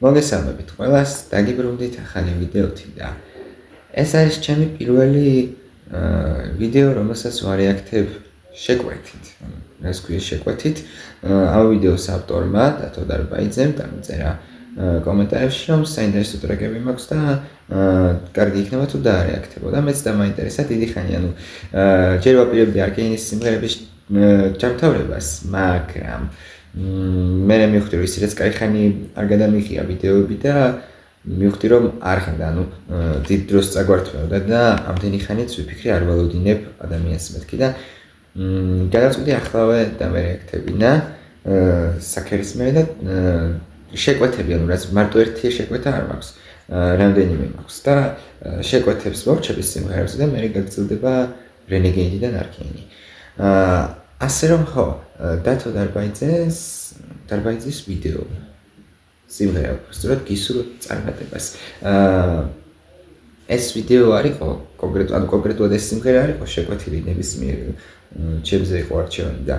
მოგესალმებით ყველას, დაგიბრუნდით ახალი ვიდეოთი და ეს არის ჩემი პირველი ვიდეო, რომელსაც ვარეაქტებ შეკვეთით. ეს ქვია შეკვეთით. ამ ვიდეოს ავტორმა დათო დარბაიძემ დამწერა კომენტარებში, რომ საინტერესო ტრეკები მაქვს და კარგი იქნება თუ დაარეაქტებო და მეც დამაინტერესა დიდი ხანი, ჯერ ვაპირებდი არკეინის სიმღერების ჩამთავრებას, მაგრამ მე მივხვდი რომ ისიც კაი ხანი არ გადამიღია ვიდეოები და მივხვდი რომ არ ხანდა, დიდ დროს წაგვართმევდა და ამდენი ხანიც ვიფიქრე არ ველოდინებ ადამიანს მეთქი და გადავწყვიტეახლავე დამარეაქტებინა საქერისმიერი და შეკვეთები, რაც მარტო ერთი შეკვეთა არ მაქვს, რამდენიმე მაქვს და შეკვეთებს მოვჩები სიმღერებზე და მე გაგრძელდება რენეგეიდიდან არკეინი. ასე რომ ხო, დათო დარბაიძის ვიდეო სიმღერა უბრალოდ გისურვებთ წარმატებას. ეს ვიდეო არის კონკრეტულად ეს სიმღერა არის შეკვეთილი ნებისმიერ ჩემზე იყო არჩევანი და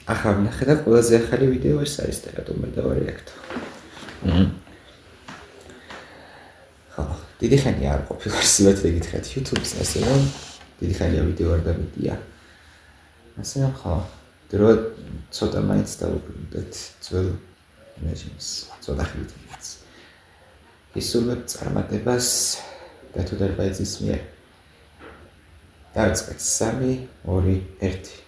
ახლა ვნახე და ყველაზე ახალი ვიდეო ეს არის და რატომ მე დავარეაქტო. ხო, დიდი ხანი არ ყოფილა სიმართლე გითხრათ YouTube-ს, ასე რომ დიდი ხანია ვიდეო არ დავიდია. ასე რომ ხო, დრო ცოტა მაინც დავუბრუნდეთ ძველ რეჟიმს, ცოტა ხნით. გისურვებთ წარმატებას დათო დარბაიძის მიერ. დავიწყეთ 3, 2, 1.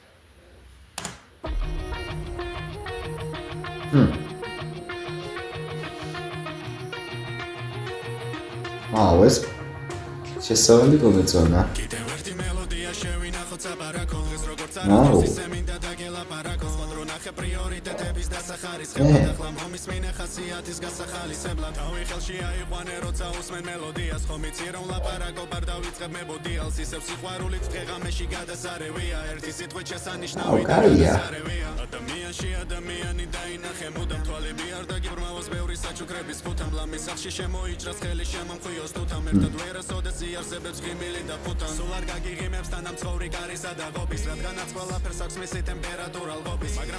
ეს შესავალი გომეწონა. პრიორიტეტების დასახარისხებლად ახლა მომის მინახასიათის გასახალისებლად თავი ხელში აიყვანე როცა უსმენ მელოდიას ხომ იცი რომ ლაპარაკობ არ დავიწყებ მებოდიალს ისევ სიყვარულით დღეღამეში გადასარევია ერთი სიტყვით შესანიშნავი გადასარევია ადამიანში ადამიანი დაინახე მუდამ თვალები არ დაგიბრმავოს ბევრი საჩუქრების ფუთამ ლამის სახში შემოიჭრას ხელი შემომხვიოს თუთამ ერთად ვერასოდეს იარსებებს ღიმილი და ფუთან სულ არ გაგიღიმებს თანამცხოვრი კარისა და ღობის რადგანაც ყველაფერს აქვს მისი ტემპერატურა ლღობის მაგრამ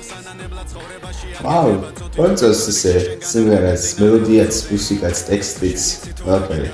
Wow, what's this? Სიმღერას, მელოდიაც, მუსიკაც, ტექსტიც, ყველაფერი.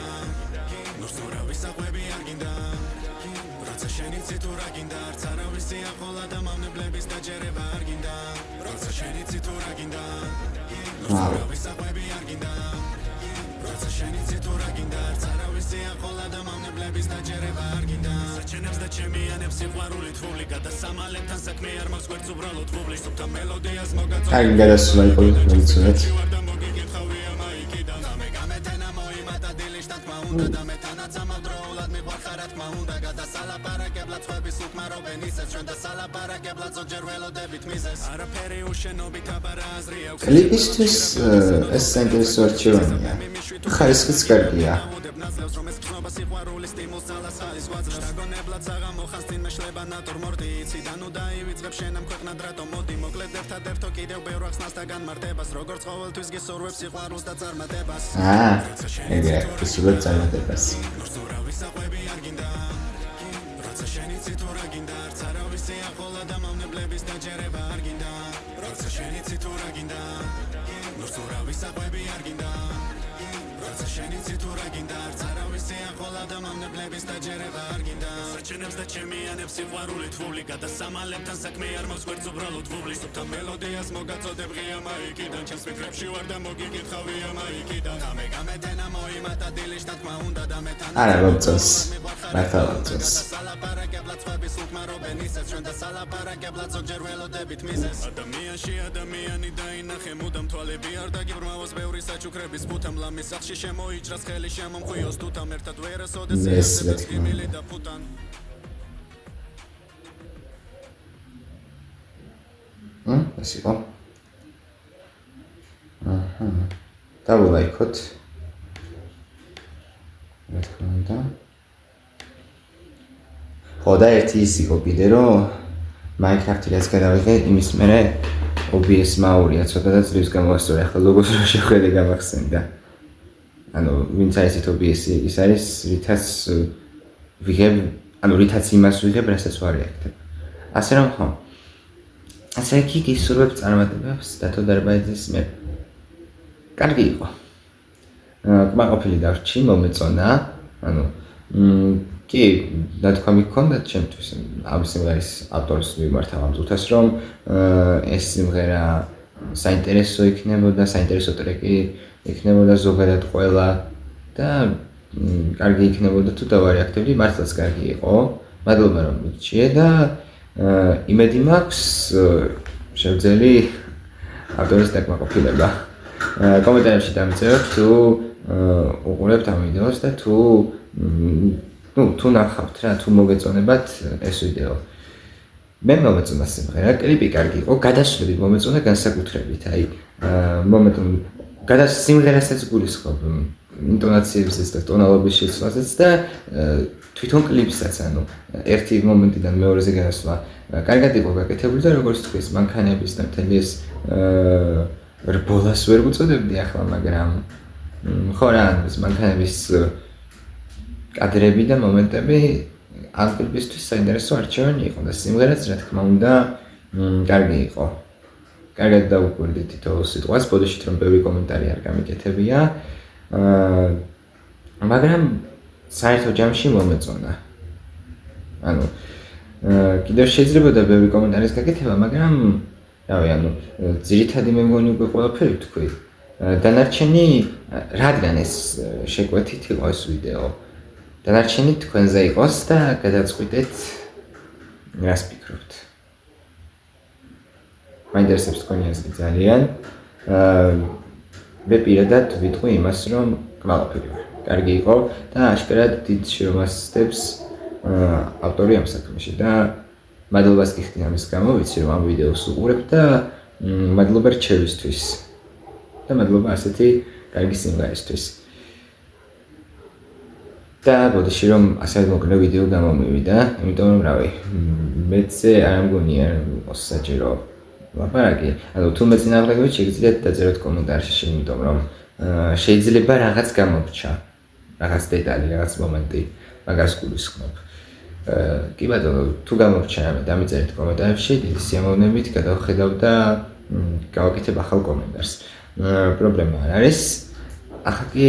Აი გადასვლა იყო მოიცნეთ. კლიპისთვის ეს საინტერესო არჩევანია. ხარისხიც კარგია. ეგრე, გისურვებთ წარმატებას. არა, მომწონს. მართლა მომწონს. ადამიანში ადამიანი დაინახე მუდამ თვალები არ დაგიბრმავოს ბევრი საჩუქრების ფუთამ ლამის სახში შემოიჭრას ხელი შემომხვიოს თუთამ ერთად ვერასოდეს იარსებებს ღიმილი და ფუთან ეს იყო. დავულაიქოთ. რა ხო და ერთი ის იყო კიდე რომ Minecraft-ი რაც გადავიღე, იმის მერე OBS მაურია ცოტა და წლების გამოვასწორე. ახლა ლოგოს რო შეხვედე გამახსენდა. ვინც არის OBS-ი, ის არის რითაც ვიღებ, რითაც იმას ვიღებ, რასაც ვარეაქტებ. ასე რომ ხო. ასე კი გისურვებთ წარმატებებს დათო დარბაიძის მიერ. კარგი იყო. კმაყოფილი დავრჩი, მომეწონა, ანუ კი, დათქვამი გქონდათ ჩემთვის ამ სიმღერის ავტორის მიმართ ამ წუთას, რომ ეს სიმღერა საინტერესო იქნებოდა, საინტერესო ტრეკი იქნებოდა ზოგადად ყველა და კარგი იქნებოდა თუ დავარიაქტებდი, მართლაც კარგი იყო. მადლობა რომ მიჩიე და იმედი მაქვს შევძელი ავტორის დაკმაყოფილება. კომენტარებში დამიწეროთ თუ უყურებთ ამ ვიდეოს და თუ ნახავთ რა, თუ მოგეწონებათ ეს ვიდეო. მე მომეწონა სიმღერა, კლიპი კარგი იყო, გადასვლები მომეწონა განსაკუთრებით, აი სიმღერასაც გულისხმობ, ინტონაციებსაც და ტონალობის შეცვლასაც და თვითონ კლიპსაც, ანუ ერთი მომენტიდან მეორეზე გადასვლა კარგად იყო გაკეთებული და როგორც თქვის, მანქანების და მთელი ეს რბოლას ვერ უწოდებდი ახლა, მაგრამ ხო რა, ეს მანქანების კადრები და მომენტები ამ კლიპისთვის საინტერესო არჩევანი იყო და სიმღერაც რა თქმა უნდა კარგი იყო. კარგად დაუკვირდით თითოეულ სიტყვას, ბოდიშით რომ ბევრი კომენტარი არ გამიკეთებია, მაგრამ საერთო ჯამში მომეწონა. ანუ კიდევ შეიძლება და ბევრი კომენტარის გაკეთება, მაგრამ რავი, ანუ ძირითადი მე მგონი უკვე ყველაფერი თქვი. დანარჩენი რადგან ეს შეკვეთით იყო ეს ვიდეო. დანარჩენი თქვენზე იყოს და გადაწყვიტეთ რას ფიქრობთ. მაინტერესებს თქვენი აზრი ძალიან. მე პირადად ვიტყვი იმას, რომ კმაყოფილი ვარ. კარგი იყო და აშკარად დიდ შეუმასდებს ავტორი ამ საქმეში და მადლობას გიხდი ამის გამო, ვიცი რომ ამ ვიდეოს უყურებ და მადლობა რჩევისთვის და მადლობა ასეთი კარგი სიმღერისთვის. და ბოდიში რომ ასევე მოკლე ვიდეო გამომივიდა, იმიტომ რომ რავი, მეცე არ მგონია საჭირო ლაპარაკი. ანუ თუ მეწინააღმდეგებით შეგიძლიათ დაწეროთ კომენტარში, იმიტომ რომ შეიძლება რაღაც გამოვრჩა, რაღაც დეტალი, რაღაც მომენტი, მაგას გულისხმობ. კი ბატონო, თუ გამოვრჩა რამე, დამიწერეთ კომენტარებში, დიდი სიამოვნებით გადავხედავ და გავაკეთებ ახალ კომენტარს. პრობლემა არ არის. ახლა კი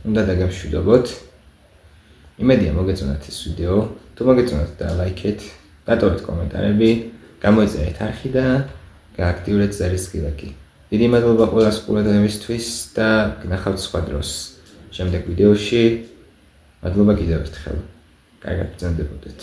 უნდა დაგემშვიდობოთ. იმედია მოგეწონათ ეს ვიდეო, თუ მოგეწონათ და ლაიქეთ, დატოვეთ კომენტარები, გამოიწერეთ არხი და გააქტიურეთ ზარის ღილაკი. დიდი მადლობა ყველას ყურადღებისთვის და გნახავთ სხვა დროს შემდეგ ვიდეოში. მადლობა კიდევ ერთხელ. კარგად ბრძანდებოდეთ.